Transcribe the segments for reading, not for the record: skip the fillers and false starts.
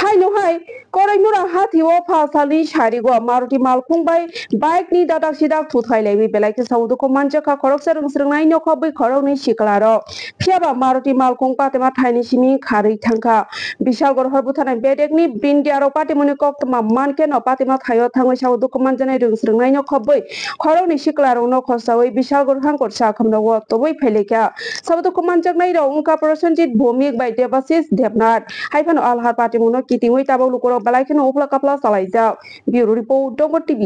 Hai no hai, korai nura hati wo pasali shari go Maruti malkhung bai bike ni dadak sidak thuthai lebi belai ke saudu ko manja ka khorok serung serung nai no khobai khorok ni siklaro phiaba Maruti malkhung patema thaini simi khari thangka bishal gor hor buthanai bedek ni bindi aro patimoni kok tama manke no patema thayo thangoi saudu ko manja nai rung serung nai no khobai khorok ni siklaro no khosawai bishal gor hang kor sa khamna wo toboi pheleka saudu ko manja nai ro ungka prosenjit bhumik bai debasis debnat haifan alhar patimuno kitingoi tabau lukoro balai keno upla kapla salaijak Bureau Report Dongo TV.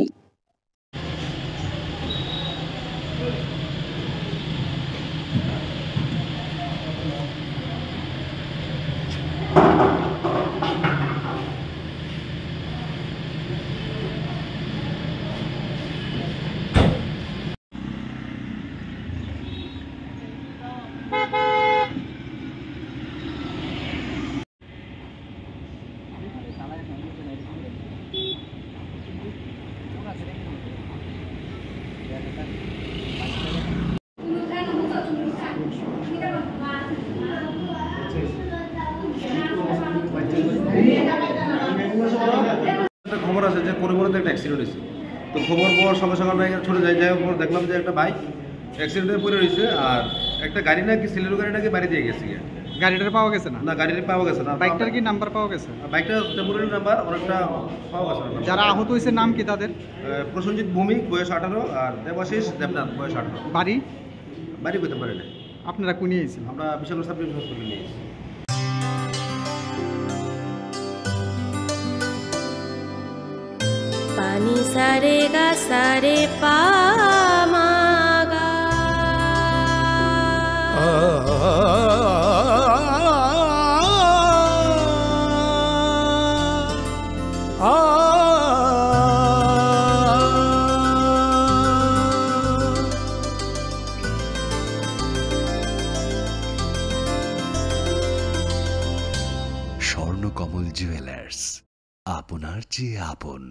খবর আছে যে পরিবর্তে একটা accident হয়েছে তো খবর পাওয়ার সঙ্গে সঙ্গে আমরা ছুটে যাওয়ার পর দেখলাম যে একটা বাইক অ্যাক্সিডেন্টে পড়ে রয়েছে আর একটা গাড়ি নাকি সিলেরো গাড়ি নাকি বাড়ি দিয়ে গেছে গাড়িটার পাওয়া গেছে না? না, গাড়িটা পাওয়া গেছে না। বাইকটার কি নাম্বার পাওয়া গেছে? বাইকটা টেম্পোরারি নাম্বার অনেকটা পাওয়া গেছে। যারা আহত হয়েছে নাম কি তাদের? প্রসেনজিৎ ভৌমিক বয়স 18 আর দেবাশিস দেবনাথ বয়স 18। বাড়ি বাড়ি করতে পারে না। আপনারা কোন নিয়ে এসেছেন? আমরা বিশাল সাব ডিভিশন হসপিটালে নিয়ে এসেছি। पानी सारे गा सारे पामागा স্বর্ণকমল জুয়েলার্স আপনার চেয়ে আপন।